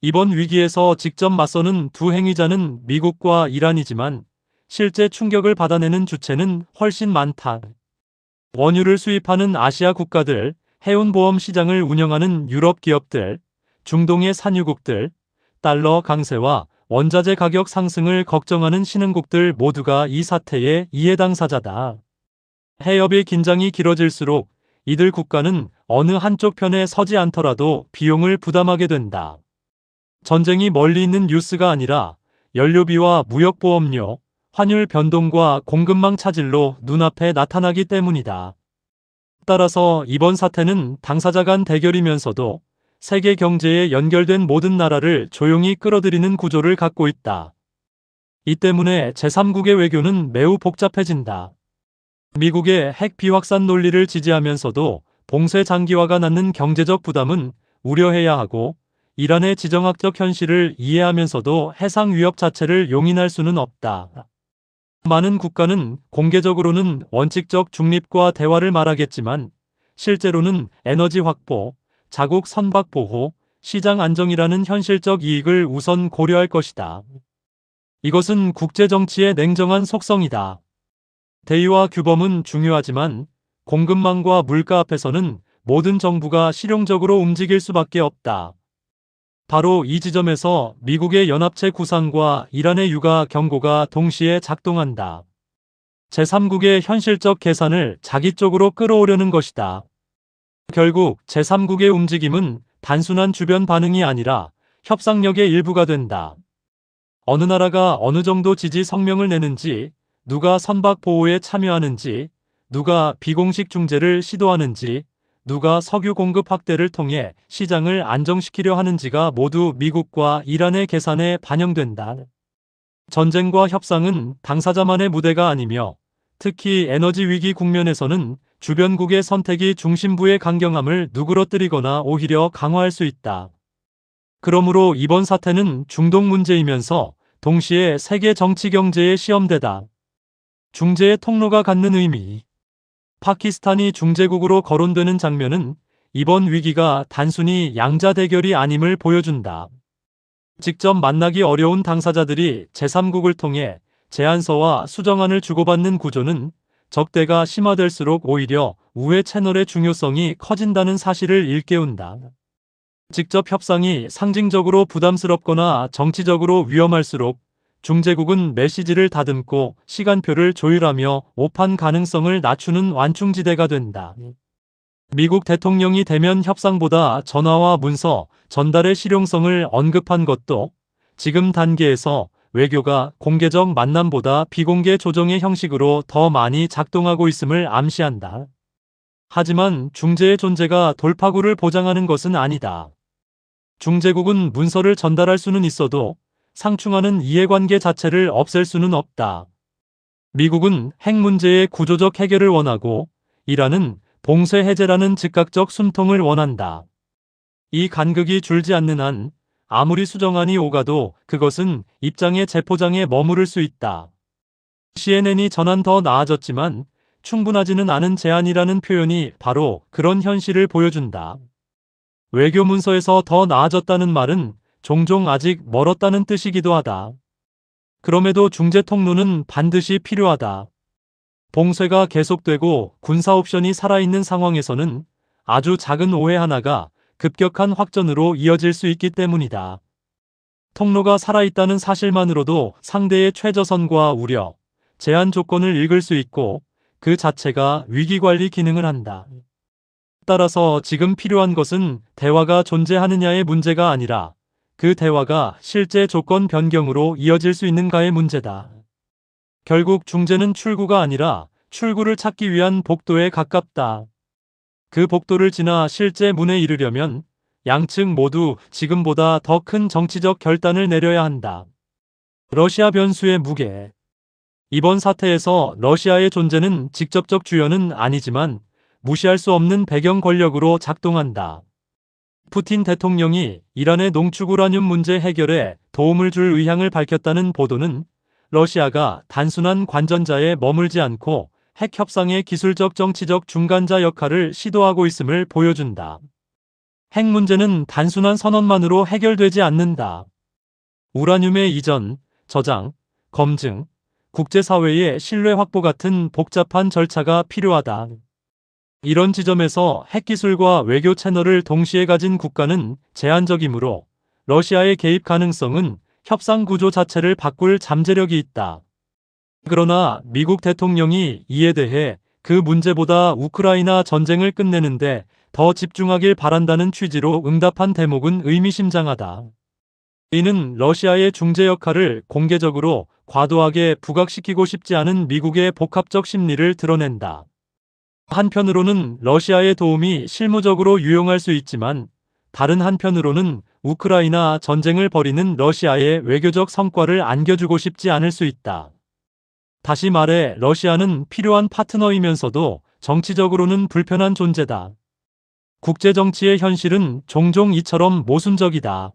이번 위기에서 직접 맞서는 두 행위자는 미국과 이란이지만 실제 충격을 받아내는 주체는 훨씬 많다. 원유를 수입하는 아시아 국가들, 해운보험 시장을 운영하는 유럽 기업들, 중동의 산유국들, 달러 강세와 원자재 가격 상승을 걱정하는 신흥국들 모두가 이 사태의 이해 당사자다. 해협의 긴장이 길어질수록 이들 국가는 어느 한쪽 편에 서지 않더라도 비용을 부담하게 된다. 전쟁이 멀리 있는 뉴스가 아니라 연료비와 무역보험료, 환율 변동과 공급망 차질로 눈앞에 나타나기 때문이다. 따라서 이번 사태는 당사자 간 대결이면서도 세계 경제에 연결된 모든 나라를 조용히 끌어들이는 구조를 갖고 있다. 이 때문에 제3국의 외교는 매우 복잡해진다. 미국의 핵 비확산 논리를 지지하면서도 봉쇄 장기화가 낳는 경제적 부담은 우려해야 하고 이란의 지정학적 현실을 이해하면서도 해상 위협 자체를 용인할 수는 없다. 많은 국가는 공개적으로는 원칙적 중립과 대화를 말하겠지만 실제로는 에너지 확보, 자국 선박 보호, 시장 안정이라는 현실적 이익을 우선 고려할 것이다. 이것은 국제정치의 냉정한 속성이다. 대의와 규범은 중요하지만 공급망과 물가 앞에서는 모든 정부가 실용적으로 움직일 수밖에 없다. 바로 이 지점에서 미국의 연합체 구상과 이란의 육아 경고가 동시에 작동한다. 제3국의 현실적 계산을 자기 쪽으로 끌어오려는 것이다. 결국 제3국의 움직임은 단순한 주변 반응이 아니라 협상력의 일부가 된다. 어느 나라가 어느 정도 지지 성명을 내는지, 누가 선박 보호에 참여하는지, 누가 비공식 중재를 시도하는지, 누가 석유 공급 확대를 통해 시장을 안정시키려 하는지가 모두 미국과 이란의 계산에 반영된다. 전쟁과 협상은 당사자만의 무대가 아니며 특히 에너지 위기 국면에서는 주변국의 선택이 중심부의 강경함을 누그러뜨리거나 오히려 강화할 수 있다. 그러므로 이번 사태는 중동 문제이면서 동시에 세계 정치 경제의 시험대다. 중재의 통로가 갖는 의미. 파키스탄이 중재국으로 거론되는 장면은 이번 위기가 단순히 양자 대결이 아님을 보여준다. 직접 만나기 어려운 당사자들이 제3국을 통해 제안서와 수정안을 주고받는 구조는 적대가 심화될수록 오히려 우회 채널의 중요성이 커진다는 사실을 일깨운다. 직접 협상이 상징적으로 부담스럽거나 정치적으로 위험할수록 중재국은 메시지를 다듬고 시간표를 조율하며 오판 가능성을 낮추는 완충지대가 된다. 미국 대통령이 대면 협상보다 전화와 문서 전달의 실용성을 언급한 것도 지금 단계에서 외교가 공개적 만남보다 비공개 조정의 형식으로 더 많이 작동하고 있음을 암시한다. 하지만 중재의 존재가 돌파구를 보장하는 것은 아니다. 중재국은 문서를 전달할 수는 있어도 상충하는 이해관계 자체를 없앨 수는 없다. 미국은 핵 문제의 구조적 해결을 원하고 이란은 봉쇄 해제라는 즉각적 숨통을 원한다. 이 간극이 줄지 않는 한 아무리 수정안이 오가도 그것은 입장의 재포장에 머무를 수 있다. CNN이 전한 더 나아졌지만 충분하지는 않은 제안이라는 표현이 바로 그런 현실을 보여준다. 외교 문서에서 더 나아졌다는 말은 종종 아직 멀었다는 뜻이기도 하다. 그럼에도 중재 통로는 반드시 필요하다. 봉쇄가 계속되고 군사 옵션이 살아있는 상황에서는 아주 작은 오해 하나가 급격한 확전으로 이어질 수 있기 때문이다. 통로가 살아있다는 사실만으로도 상대의 최저선과 우려, 제한 조건을 읽을 수 있고 그 자체가 위기관리 기능을 한다. 따라서 지금 필요한 것은 대화가 존재하느냐의 문제가 아니라 그 대화가 실제 조건 변경으로 이어질 수 있는가의 문제다. 결국 중재는 출구가 아니라 출구를 찾기 위한 복도에 가깝다. 그 복도를 지나 실제 문에 이르려면 양측 모두 지금보다 더 큰 정치적 결단을 내려야 한다. 러시아 변수의 무게. 이번 사태에서 러시아의 존재는 직접적 주연은 아니지만 무시할 수 없는 배경 권력으로 작동한다. 푸틴 대통령이 이란의 농축 우라늄 문제 해결에 도움을 줄 의향을 밝혔다는 보도는 러시아가 단순한 관전자에 머물지 않고 핵 협상의 기술적 정치적 중간자 역할을 시도하고 있음을 보여준다. 핵 문제는 단순한 선언만으로 해결되지 않는다. 우라늄의 이전, 저장, 검증, 국제사회의 신뢰 확보 같은 복잡한 절차가 필요하다. 이런 지점에서 핵기술과 외교 채널을 동시에 가진 국가는 제한적이므로 러시아의 개입 가능성은 협상 구조 자체를 바꿀 잠재력이 있다. 그러나 미국 대통령이 이에 대해 그 문제보다 우크라이나 전쟁을 끝내는데 더 집중하길 바란다는 취지로 응답한 대목은 의미심장하다. 이는 러시아의 중재 역할을 공개적으로 과도하게 부각시키고 싶지 않은 미국의 복합적 심리를 드러낸다. 한편으로는 러시아의 도움이 실무적으로 유용할 수 있지만 다른 한편으로는 우크라이나 전쟁을 벌이는 러시아의 외교적 성과를 안겨주고 싶지 않을 수 있다. 다시 말해 러시아는 필요한 파트너이면서도 정치적으로는 불편한 존재다. 국제정치의 현실은 종종 이처럼 모순적이다.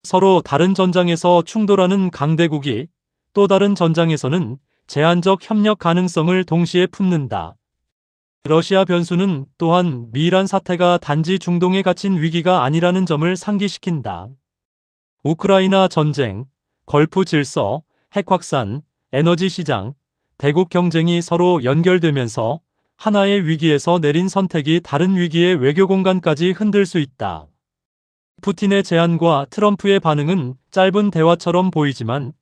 서로 다른 전장에서 충돌하는 강대국이 또 다른 전장에서는 제한적 협력 가능성을 동시에 품는다. 러시아 변수는 또한 미이란 사태가 단지 중동에 갇힌 위기가 아니라는 점을 상기시킨다. 우크라이나 전쟁, 걸프 질서, 핵 확산, 에너지 시장, 대국 경쟁이 서로 연결되면서 하나의 위기에서 내린 선택이 다른 위기의 외교 공간까지 흔들 수 있다. 푸틴의 제안과 트럼프의 반응은 짧은 대화처럼 보이지만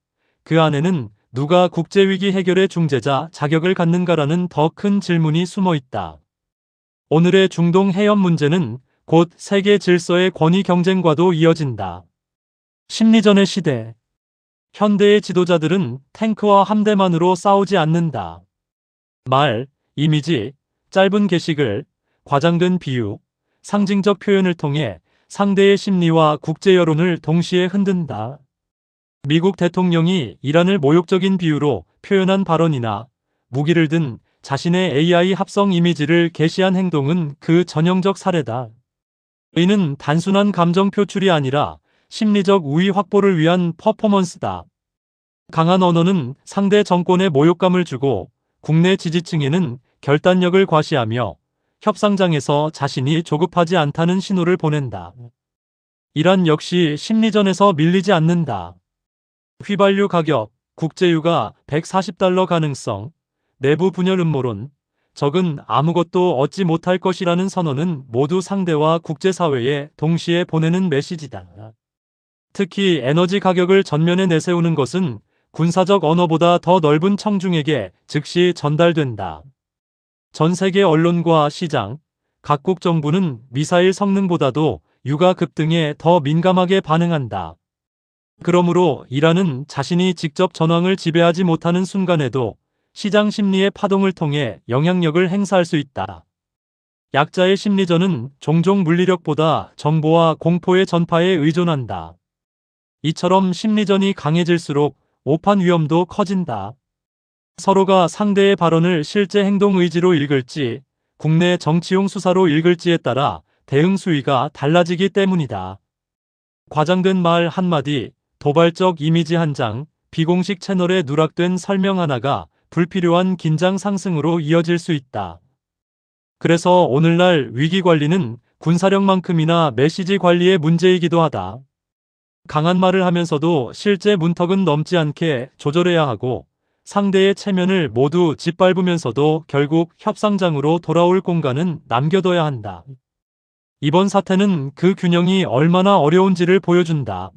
그 안에는 누가 국제위기 해결의 중재자 자격을 갖는가라는 더 큰 질문이 숨어 있다. 오늘의 중동 해협 문제는 곧 세계 질서의 권위 경쟁과도 이어진다. 심리전의 시대. 현대의 지도자들은 탱크와 함대만으로 싸우지 않는다. 말, 이미지, 짧은 게시글, 과장된 비유, 상징적 표현을 통해 상대의 심리와 국제 여론을 동시에 흔든다. 미국 대통령이 이란을 모욕적인 비유로 표현한 발언이나 무기를 든 자신의 AI 합성 이미지를 게시한 행동은 그 전형적 사례다. 이는 단순한 감정 표출이 아니라 심리적 우위 확보를 위한 퍼포먼스다. 강한 언어는 상대 정권에 모욕감을 주고 국내 지지층에는 결단력을 과시하며 협상장에서 자신이 조급하지 않다는 신호를 보낸다. 이란 역시 심리전에서 밀리지 않는다. 휘발유 가격, 국제유가 $140 가능성, 내부 분열 음모론, 적은 아무것도 얻지 못할 것이라는 선언은 모두 상대와 국제사회에 동시에 보내는 메시지다. 특히 에너지 가격을 전면에 내세우는 것은 군사적 언어보다 더 넓은 청중에게 즉시 전달된다. 전 세계 언론과 시장, 각국 정부는 미사일 성능보다도 유가 급등에 더 민감하게 반응한다. 그러므로 이란은 자신이 직접 전황을 지배하지 못하는 순간에도 시장 심리의 파동을 통해 영향력을 행사할 수 있다. 약자의 심리전은 종종 물리력보다 정보와 공포의 전파에 의존한다. 이처럼 심리전이 강해질수록 오판 위험도 커진다. 서로가 상대의 발언을 실제 행동 의지로 읽을지, 국내 정치용 수사로 읽을지에 따라 대응 수위가 달라지기 때문이다. 과장된 말 한마디, 도발적 이미지 한 장, 비공식 채널에 누락된 설명 하나가 불필요한 긴장 상승으로 이어질 수 있다. 그래서 오늘날 위기 관리는 군사력만큼이나 메시지 관리의 문제이기도 하다. 강한 말을 하면서도 실제 문턱은 넘지 않게 조절해야 하고, 상대의 체면을 모두 짓밟으면서도 결국 협상장으로 돌아올 공간은 남겨둬야 한다. 이번 사태는 그 균형이 얼마나 어려운지를 보여준다.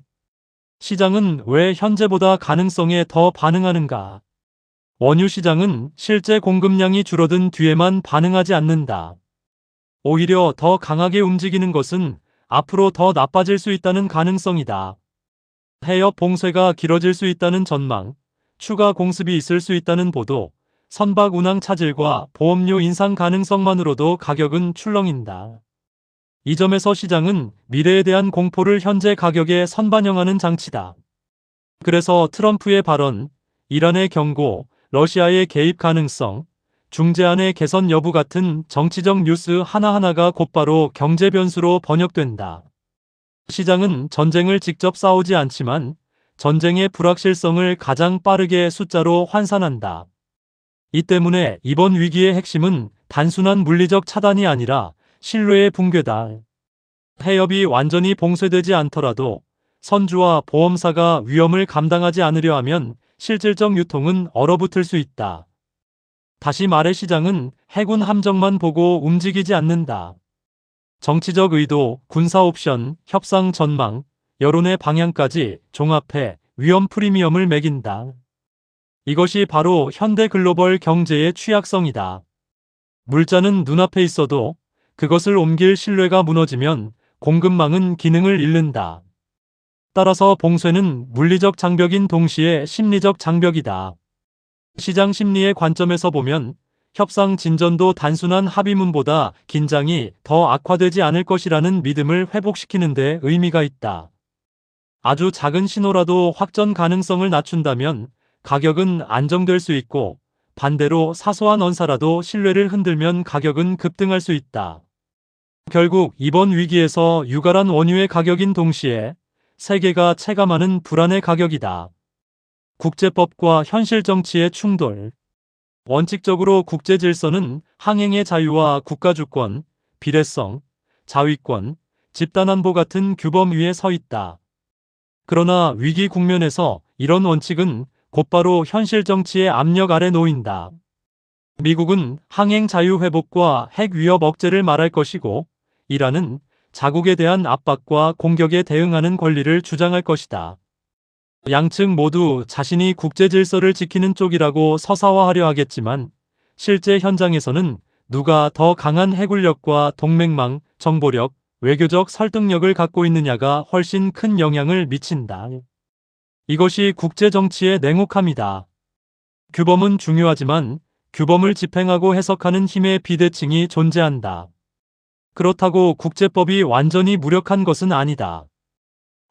시장은 왜 현재보다 가능성에 더 반응하는가? 원유 시장은 실제 공급량이 줄어든 뒤에만 반응하지 않는다. 오히려 더 강하게 움직이는 것은 앞으로 더 나빠질 수 있다는 가능성이다. 해협 봉쇄가 길어질 수 있다는 전망, 추가 공습이 있을 수 있다는 보도, 선박 운항 차질과 보험료 인상 가능성만으로도 가격은 출렁인다. 이 점에서 시장은 미래에 대한 공포를 현재 가격에 선반영하는 장치다. 그래서 트럼프의 발언, 이란의 경고, 러시아의 개입 가능성, 중재안의 개선 여부 같은 정치적 뉴스 하나하나가 곧바로 경제 변수로 번역된다. 시장은 전쟁을 직접 싸우지 않지만 전쟁의 불확실성을 가장 빠르게 숫자로 환산한다. 이 때문에 이번 위기의 핵심은 단순한 물리적 차단이 아니라 신뢰의 붕괴다. 해협이 완전히 봉쇄되지 않더라도 선주와 보험사가 위험을 감당하지 않으려 하면 실질적 유통은 얼어붙을 수 있다. 다시 말해 시장은 해군 함정만 보고 움직이지 않는다. 정치적 의도, 군사 옵션, 협상 전망, 여론의 방향까지 종합해 위험 프리미엄을 매긴다. 이것이 바로 현대 글로벌 경제의 취약성이다. 물자는 눈앞에 있어도 그것을 옮길 신뢰가 무너지면 공급망은 기능을 잃는다. 따라서 봉쇄는 물리적 장벽인 동시에 심리적 장벽이다. 시장 심리의 관점에서 보면 협상 진전도 단순한 합의문보다 긴장이 더 악화되지 않을 것이라는 믿음을 회복시키는 데 의미가 있다. 아주 작은 신호라도 확전 가능성을 낮춘다면 가격은 안정될 수 있고, 반대로 사소한 언사라도 신뢰를 흔들면 가격은 급등할 수 있다. 결국 이번 위기에서 유갈한 원유의 가격인 동시에 세계가 체감하는 불안의 가격이다. 국제법과 현실 정치의 충돌. 원칙적으로 국제 질서는 항행의 자유와 국가주권, 비례성, 자위권, 집단안보 같은 규범 위에 서 있다. 그러나 위기 국면에서 이런 원칙은 곧바로 현실 정치의 압력 아래 놓인다. 미국은 항행 자유 회복과 핵 위협 억제를 말할 것이고, 이란은 자국에 대한 압박과 공격에 대응하는 권리를 주장할 것이다. 양측 모두 자신이 국제 질서를 지키는 쪽이라고 서사화하려 하겠지만, 실제 현장에서는 누가 더 강한 해군력과 동맹망, 정보력, 외교적 설득력을 갖고 있느냐가 훨씬 큰 영향을 미친다. 이것이 국제 정치의 냉혹함이다. 규범은 중요하지만 규범을 집행하고 해석하는 힘의 비대칭이 존재한다. 그렇다고 국제법이 완전히 무력한 것은 아니다.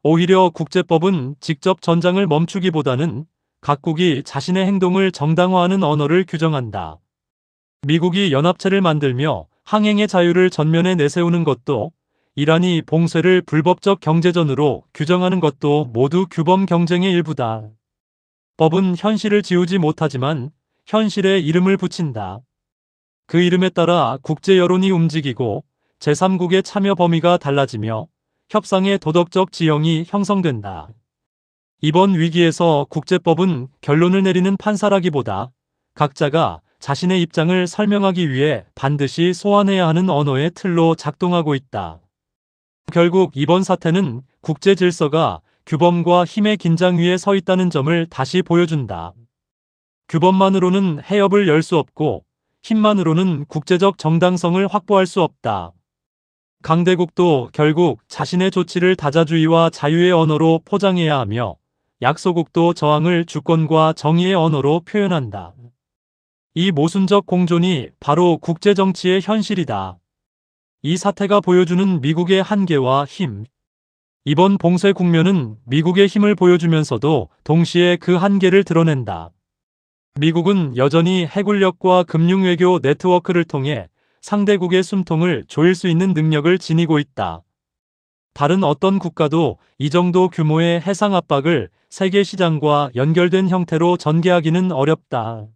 오히려 국제법은 직접 전장을 멈추기보다는 각국이 자신의 행동을 정당화하는 언어를 규정한다. 미국이 연합체를 만들며 항행의 자유를 전면에 내세우는 것도, 이란이 봉쇄를 불법적 경제전으로 규정하는 것도 모두 규범 경쟁의 일부다. 법은 현실을 지우지 못하지만 현실에 이름을 붙인다. 그 이름에 따라 국제 여론이 움직이고 제3국의 참여 범위가 달라지며 협상의 도덕적 지형이 형성된다. 이번 위기에서 국제법은 결론을 내리는 판사라기보다 각자가 자신의 입장을 설명하기 위해 반드시 소환해야 하는 언어의 틀로 작동하고 있다. 결국 이번 사태는 국제 질서가 규범과 힘의 긴장 위에 서 있다는 점을 다시 보여준다. 규범만으로는 해협을 열 수 없고 힘만으로는 국제적 정당성을 확보할 수 없다. 강대국도 결국 자신의 조치를 다자주의와 자유의 언어로 포장해야 하며 약소국도 저항을 주권과 정의의 언어로 표현한다. 이 모순적 공존이 바로 국제정치의 현실이다. 이 사태가 보여주는 미국의 한계와 힘. 이번 봉쇄 국면은 미국의 힘을 보여주면서도 동시에 그 한계를 드러낸다. 미국은 여전히 해군력과 금융외교 네트워크를 통해 상대국의 숨통을 조일 수 있는 능력을 지니고 있다. 다른 어떤 국가도 이 정도 규모의 해상 압박을 세계 시장과 연결된 형태로 전개하기는 어렵다.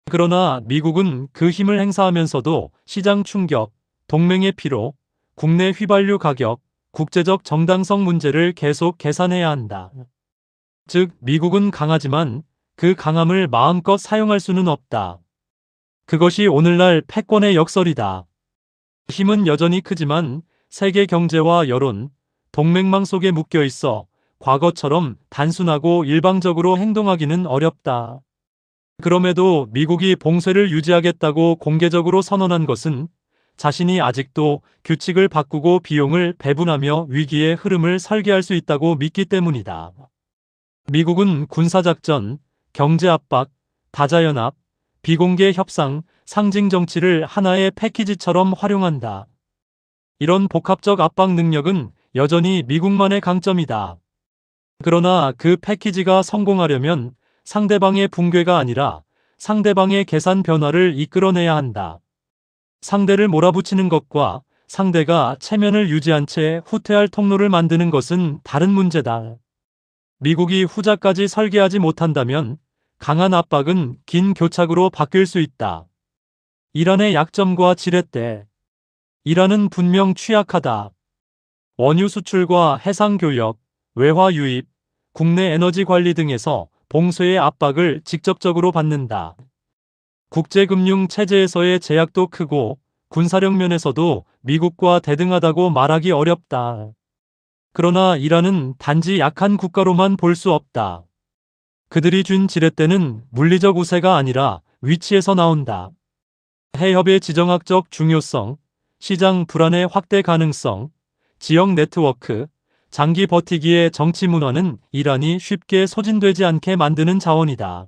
그러나 미국은 그 힘을 행사하면서도 시장 충격, 동맹의 피로, 국내 휘발유 가격, 국제적 정당성 문제를 계속 계산해야 한다. 즉, 미국은 강하지만 그 강함을 마음껏 사용할 수는 없다. 그것이 오늘날 패권의 역설이다. 힘은 여전히 크지만 세계 경제와 여론, 동맹망 속에 묶여 있어 과거처럼 단순하고 일방적으로 행동하기는 어렵다. 그럼에도 미국이 봉쇄를 유지하겠다고 공개적으로 선언한 것은 자신이 아직도 규칙을 바꾸고 비용을 배분하며 위기의 흐름을 설계할 수 있다고 믿기 때문이다. 미국은 군사작전, 경제압박, 다자연합, 비공개 협상, 상징 정치를 하나의 패키지처럼 활용한다. 이런 복합적 압박 능력은 여전히 미국만의 강점이다. 그러나 그 패키지가 성공하려면 상대방의 붕괴가 아니라 상대방의 계산 변화를 이끌어내야 한다. 상대를 몰아붙이는 것과 상대가 체면을 유지한 채 후퇴할 통로를 만드는 것은 다른 문제다. 미국이 후자까지 설계하지 못한다면 강한 압박은 긴 교착으로 바뀔 수 있다. 이란의 약점과 지렛대. 이란은 분명 취약하다. 원유 수출과 해상 교역, 외화 유입, 국내 에너지 관리 등에서 봉쇄의 압박을 직접적으로 받는다. 국제금융 체제에서의 제약도 크고 군사력 면에서도 미국과 대등하다고 말하기 어렵다. 그러나 이란은 단지 약한 국가로만 볼 수 없다. 그들이 준 지렛대는 물리적 우세가 아니라 위치에서 나온다. 해협의 지정학적 중요성, 시장 불안의 확대 가능성, 지역 네트워크, 장기 버티기의 정치 문화는 이란이 쉽게 소진되지 않게 만드는 자원이다.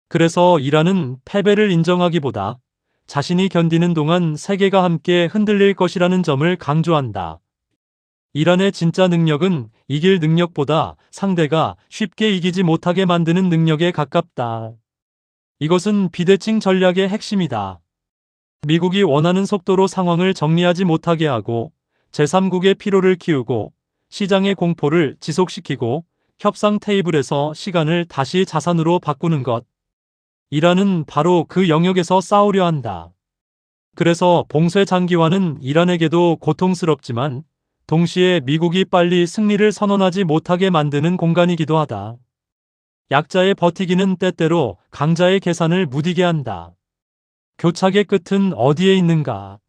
그래서 이란은 패배를 인정하기보다 자신이 견디는 동안 세계가 함께 흔들릴 것이라는 점을 강조한다. 이란의 진짜 능력은 이길 능력보다 상대가 쉽게 이기지 못하게 만드는 능력에 가깝다. 이것은 비대칭 전략의 핵심이다. 미국이 원하는 속도로 상황을 정리하지 못하게 하고 제3국의 피로를 키우고 시장의 공포를 지속시키고 협상 테이블에서 시간을 다시 자산으로 바꾸는 것. 이란은 바로 그 영역에서 싸우려 한다. 그래서 봉쇄 장기화는 이란에게도 고통스럽지만 동시에 미국이 빨리 승리를 선언하지 못하게 만드는 공간이기도 하다. 약자의 버티기는 때때로 강자의 계산을 무디게 한다. 교착의 끝은 어디에 있는가?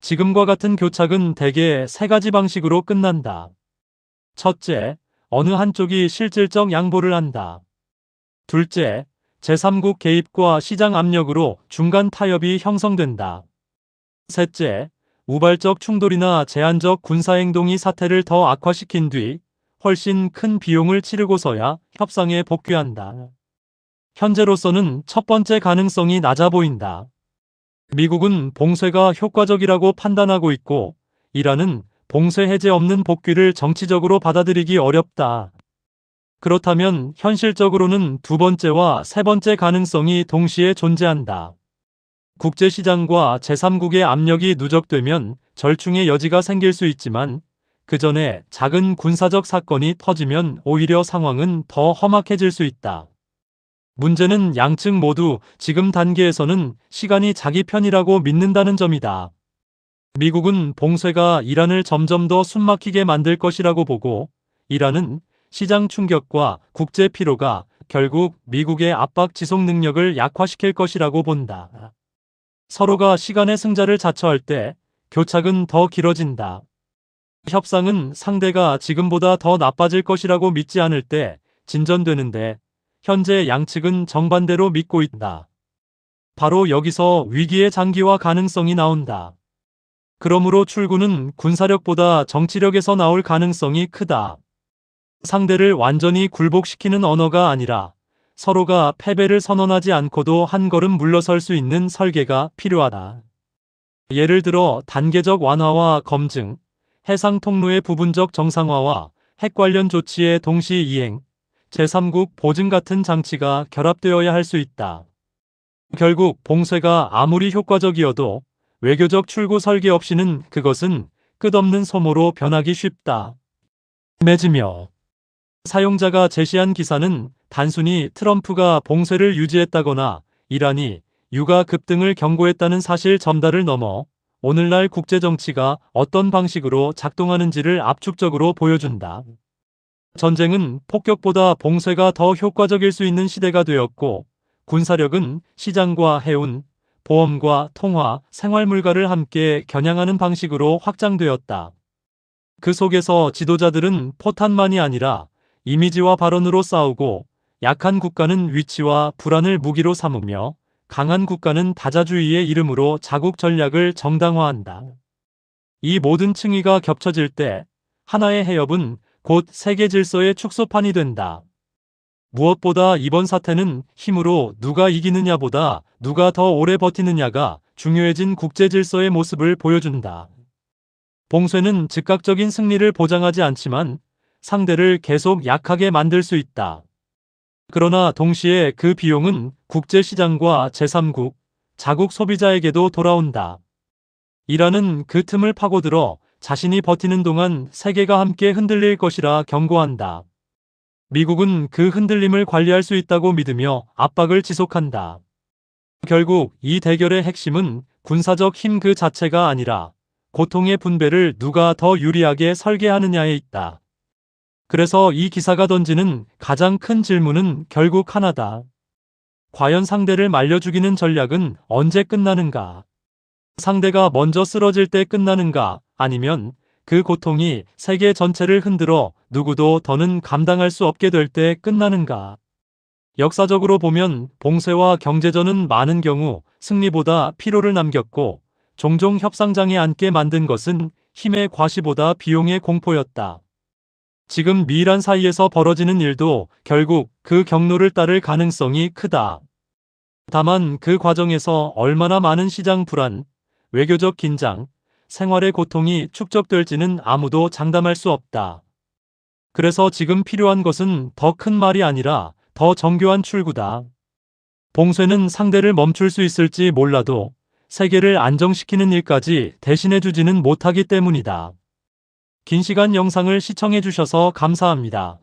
지금과 같은 교착은 대개 세 가지 방식으로 끝난다. 첫째, 어느 한쪽이 실질적 양보를 한다. 둘째, 제3국 개입과 시장 압력으로 중간 타협이 형성된다. 셋째, 우발적 충돌이나 제한적 군사행동이 사태를 더 악화시킨 뒤 훨씬 큰 비용을 치르고서야 협상에 복귀한다. 현재로서는 첫 번째 가능성이 낮아 보인다. 미국은 봉쇄가 효과적이라고 판단하고 있고, 이란은 봉쇄 해제 없는 복귀를 정치적으로 받아들이기 어렵다. 그렇다면 현실적으로는 두 번째와 세 번째 가능성이 동시에 존재한다. 국제시장과 제3국의 압력이 누적되면 절충의 여지가 생길 수 있지만, 그 전에 작은 군사적 사건이 터지면 오히려 상황은 더 험악해질 수 있다. 문제는 양측 모두 지금 단계에서는 시간이 자기 편이라고 믿는다는 점이다. 미국은 봉쇄가 이란을 점점 더 숨막히게 만들 것이라고 보고, 이란은 시장 충격과 국제 피로가 결국 미국의 압박 지속 능력을 약화시킬 것이라고 본다. 서로가 시간의 승자를 자처할 때 교착은 더 길어진다. 협상은 상대가 지금보다 더 나빠질 것이라고 믿지 않을 때 진전되는데, 현재 양측은 정반대로 믿고 있다. 바로 여기서 위기의 장기화 가능성이 나온다. 그러므로 출구는 군사력보다 정치력에서 나올 가능성이 크다. 상대를 완전히 굴복시키는 언어가 아니라 서로가 패배를 선언하지 않고도 한 걸음 물러설 수 있는 설계가 필요하다. 예를 들어 단계적 완화와 검증, 해상 통로의 부분적 정상화와 핵 관련 조치의 동시 이행, 제3국 보증 같은 장치가 결합되어야 할 수 있다. 결국 봉쇄가 아무리 효과적이어도 외교적 출구 설계 없이는 그것은 끝없는 소모로 변하기 쉽다. 맺으며 사용자가 제시한 기사는 단순히 트럼프가 봉쇄를 유지했다거나 이란이 유가 급등을 경고했다는 사실 전달을 넘어 오늘날 국제정치가 어떤 방식으로 작동하는지를 압축적으로 보여준다. 전쟁은 폭격보다 봉쇄가 더 효과적일 수 있는 시대가 되었고, 군사력은 시장과 해운, 보험과 통화, 생활물가를 함께 겨냥하는 방식으로 확장되었다. 그 속에서 지도자들은 포탄만이 아니라 이미지와 발언으로 싸우고, 약한 국가는 위치와 불안을 무기로 삼으며 강한 국가는 다자주의의 이름으로 자국 전략을 정당화한다. 이 모든 층위가 겹쳐질 때 하나의 해협은 곧 세계 질서의 축소판이 된다. 무엇보다 이번 사태는 힘으로 누가 이기느냐보다 누가 더 오래 버티느냐가 중요해진 국제 질서의 모습을 보여준다. 봉쇄는 즉각적인 승리를 보장하지 않지만 상대를 계속 약하게 만들 수 있다. 그러나 동시에 그 비용은 국제시장과 제3국, 자국 소비자에게도 돌아온다. 이란은 그 틈을 파고들어 자신이 버티는 동안 세계가 함께 흔들릴 것이라 경고한다. 미국은 그 흔들림을 관리할 수 있다고 믿으며 압박을 지속한다. 결국 이 대결의 핵심은 군사적 힘 그 자체가 아니라 고통의 분배를 누가 더 유리하게 설계하느냐에 있다. 그래서 이 기사가 던지는 가장 큰 질문은 결국 하나다. 과연 상대를 말려 죽이는 전략은 언제 끝나는가? 상대가 먼저 쓰러질 때 끝나는가? 아니면 그 고통이 세계 전체를 흔들어 누구도 더는 감당할 수 없게 될 때 끝나는가? 역사적으로 보면 봉쇄와 경제전은 많은 경우 승리보다 피로를 남겼고, 종종 협상장에 앉게 만든 것은 힘의 과시보다 비용의 공포였다. 지금 미이란 사이에서 벌어지는 일도 결국 그 경로를 따를 가능성이 크다. 다만 그 과정에서 얼마나 많은 시장 불안, 외교적 긴장, 생활의 고통이 축적될지는 아무도 장담할 수 없다. 그래서 지금 필요한 것은 더 큰 말이 아니라 더 정교한 출구다. 봉쇄는 상대를 멈출 수 있을지 몰라도 세계를 안정시키는 일까지 대신해주지는 못하기 때문이다. 긴 시간 영상을 시청해주셔서 감사합니다.